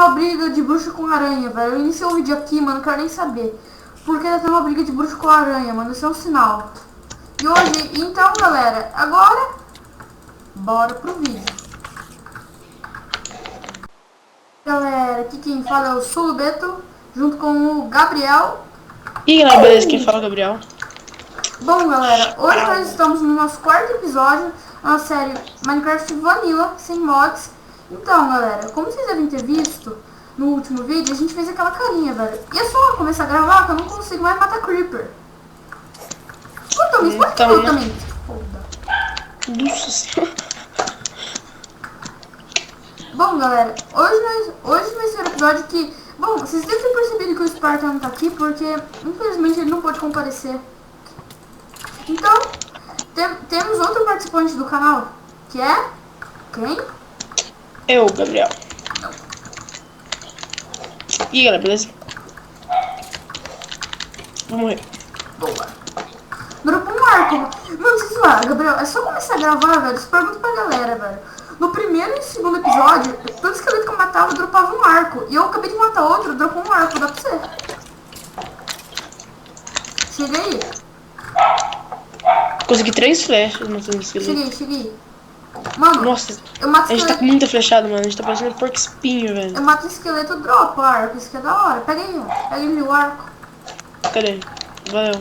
Uma briga de bruxa com aranha, velho. Eu iniciei um vídeo aqui, mano, não quero nem saber. Porque tá tendo uma briga de bruxa com aranha, mano. Isso é um sinal. E hoje, então, galera, agora, bora pro vídeo. Galera, aqui quem fala é o Sulubeto, junto com o Gabriel. E aí, galera, beleza? Quem fala é o Gabriel. Bom, galera, hoje nós estamos no nosso quarto episódio da série Minecraft Vanilla, sem mods. Então, galera, como vocês devem ter visto no último vídeo, a gente fez aquela carinha, velho. E é só começar a gravar que eu não consigo mais matar Creeper. Pode Então, também. Foda. Nossa senhora. Bom, galera, hoje vai ser um episódio que... Bom, vocês devem ter percebido que o Spartan não tá aqui porque, infelizmente, ele não pôde comparecer. Então, temos outro participante do canal, que é... Quem? Eu, Gabriel. E aí, galera, beleza? Vamos morrer. Boa. Dropou um arco. Mano, se zoar, Gabriel, é só começar a gravar, velho. Você pergunta pra galera, velho. No primeiro e segundo episódio, todo esqueleto que eu matava, dropava um arco. E eu acabei de matar outro, dropou um arco. Dá pra você. Chega aí. Consegui 3 flechas matando o esqueleto. Cheguei. Mano, Nossa, eu mato a gente esqueleto. tá com muita flechada, mano. A gente tá parecendo um porco espinho, velho. Eu mato esqueleto, dropo arco. Isso que é da hora. Pega aí, ó. Pega aí o arco. Cadê? Valeu.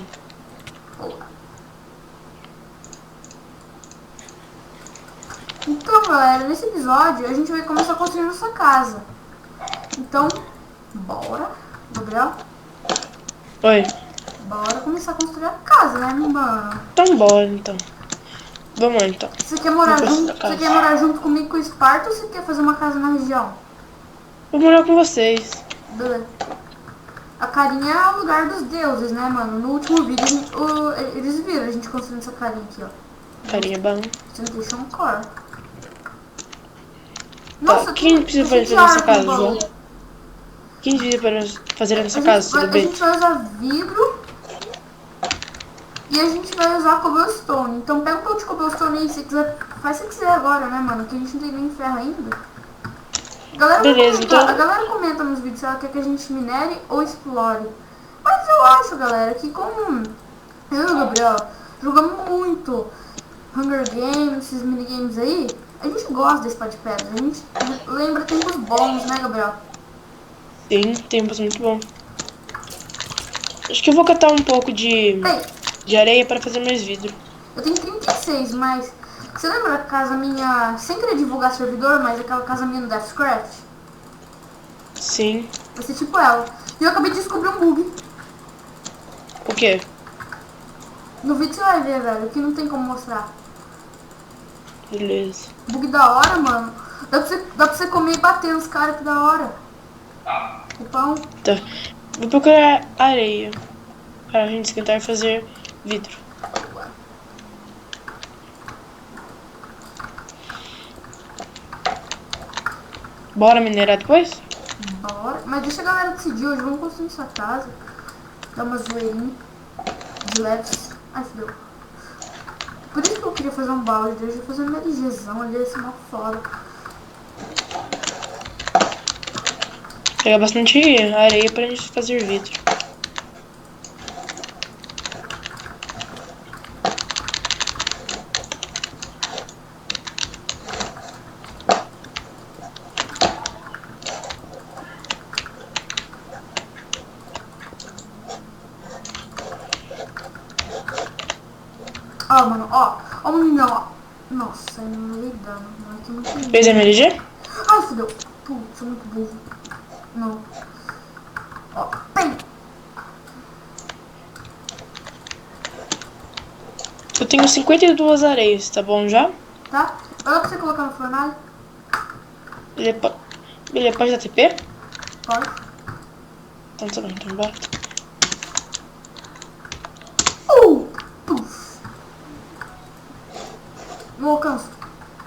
Então, galera, nesse episódio a gente vai começar a construir nossa casa. Então, bora. Gabriel, Oi. bora começar a construir a casa, né, mano? Então bora, então. Vamos lá, então. Você quer morar Vamos junto? construir a Você casa. quer morar junto comigo com o Esparta ou você quer fazer uma casa na região? Vou morar com vocês. Beleza. A carinha é o lugar dos deuses, né, mano? No último vídeo eles viram a gente construindo essa carinha aqui, ó. Carinha bom. Você não deixou um core. Tá, quem precisa fazer nessa casa, João? Quem precisa para fazer nessa casa, A tudo bem? gente vai usar vidro e a gente vai usar cobblestone. Então pega um pouco de cobblestone aí, se quiser. Faz se quiser agora, né, mano? Que a gente não tem nem ferro ainda. Beleza, então. A galera comenta nos vídeos se ela quer que a gente minere ou explore. Mas eu acho, galera, que como eu e o Gabriel jogamos muito Hunger Games, esses minigames aí, a gente gosta desse pá de pedra. A gente lembra tempos bons, né, Gabriel? Sim, tempos muito bom. Acho que eu vou catar um pouco de areia para fazer mais vidro. Eu tenho 36, mas... Você lembra da casa minha, sem querer divulgar servidor, mas aquela casa minha no Deathcraft? Sim. Vai ser tipo ela. E eu acabei de descobrir um bug. O quê? No vídeo você vai ver, velho, que não tem como mostrar. Beleza. Bug da hora, mano. Dá pra você comer e bater nos caras, que da hora. O pão. Tá. Vou procurar areia para a gente esquentar e fazer vidro. Bora minerar depois? Bora. Mas deixa a galera decidir hoje. Vamos construir sua casa. Dar uma zoeirinha. De leves. Ai, fudeu. Por isso que eu queria fazer um balde. Eu ia fazer um LGzão ali, assim, uma fora. Pegar bastante areia pra gente fazer vidro. Ó, mano, ó. Ó o menino, ó. Nossa, eu não levei dano. Não, aqui é muito lindo. Fez MLG? Ai, fudeu. Putz, sou muito burro. Não. Ó, pem. Eu tenho 52 areias, tá bom já? Tá? Olha pra você colocar no fornalho. Ele pode dar TP? Pode. Então tá bom, então bora. Puf. Não alcanço.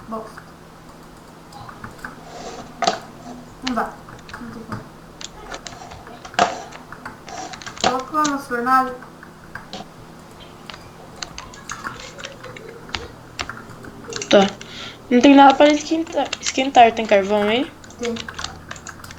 Bosta. Não dá. Não tem como. Coloca lá no fornalho. Tá. Não tem nada para esquentar. Tem carvão aí? Tem.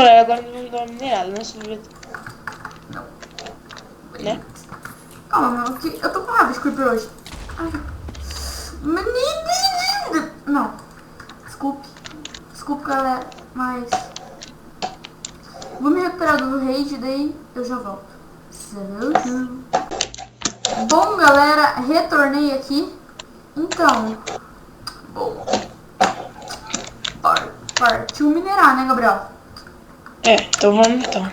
galera, agora vamos dar uma minerada, né? Não. Né? Calma, meu, que eu tô com raiva de creeper hoje. Ai. Menino! Não. Desculpe. Desculpe, galera, mas... Vou me recuperar do raid, daí eu já volto. Bom, galera, retornei aqui. Então... Bom... Partiu minerar, né, Gabriel? Então vamos então.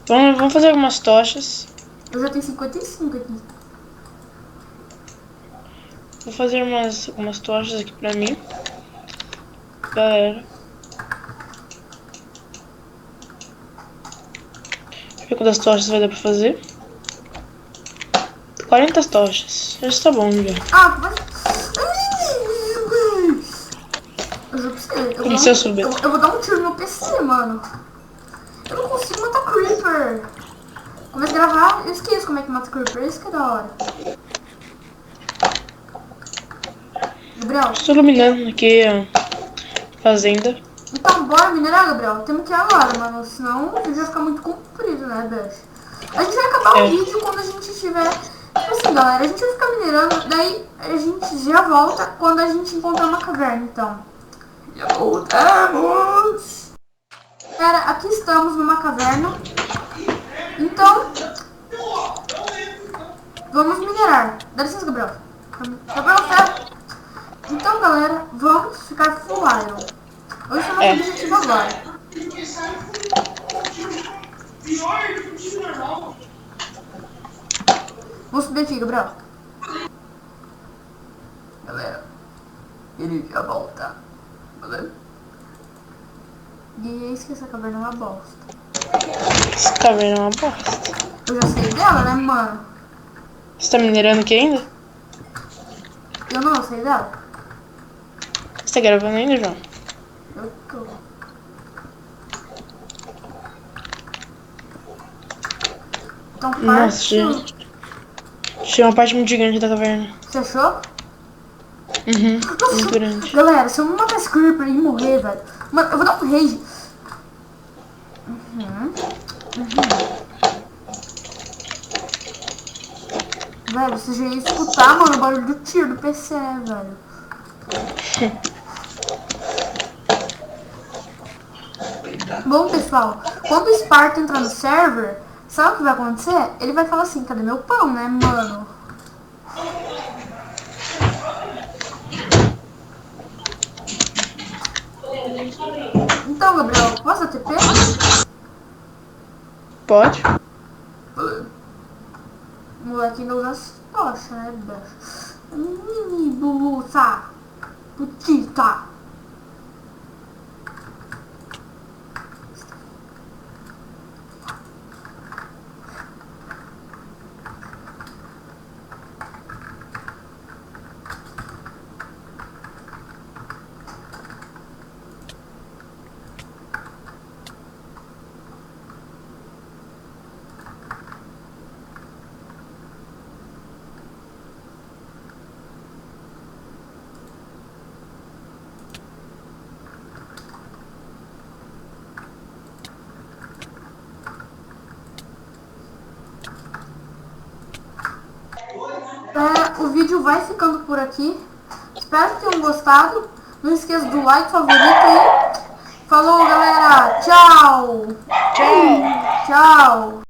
Vamos fazer algumas tochas. Eu já tenho 55 aqui. Vou fazer algumas tochas aqui pra mim. Galera. Deixa eu ver quantas tochas vai dar pra fazer. 40 tochas. Já está bom, já. Ah, vai... Eu juro pra você, eu vou dar um tiro no PC, mano. Eu não consigo matar creeper. Começo a gravar, eu esqueço como é que mata creeper. Isso que é da hora. Gabriel. Estou iluminando aqui a fazenda. Então, bora minerar, Gabriel. Temos que ir agora, mano. Senão o vídeo vai ficar muito comprido, né, bicho? A gente vai acabar o vídeo quando a gente tiver... Tipo assim, galera, a gente vai ficar minerando. Daí a gente já volta quando a gente encontrar uma caverna, então. Já voltamos! Galera, aqui estamos numa caverna. Então, vamos minerar. Dá licença, Gabriel. Gabriel, ferro. Então, galera, vamos ficar full iron. Esse é o nosso objetivo agora. Vamos subir aqui, Gabriel. Galera, ele já volta. Beleza? E esqueci, essa caverna é uma bosta. Essa caverna é uma bosta. Eu já sei dela, né, mano? Você tá minerando aqui ainda? Eu não sei dela. Você tá gravando ainda, João? Eu tô. Então, Nossa, gente. Tinha uma parte muito gigante da caverna. Você achou? Uhum, muito grande. Galera, se eu não matar esse creeper e morrer, velho... Mano, eu vou dar um rage. Velho, você já ia escutar, mano, o barulho do tiro do PC, velho. Bom, pessoal, quando o Sparta entrar no server, sabe o que vai acontecer? Ele vai falar assim, cadê meu pão, né, mano? Então, Gabriel, posso ATP? Pode? O moleque ainda usa as tochas, né, bicho? Mini blusa. Putita. O vídeo vai ficando por aqui. Espero que tenham gostado. Não esqueça do like, favorito aí. Falou, galera. Tchau. Tchau. Tchau.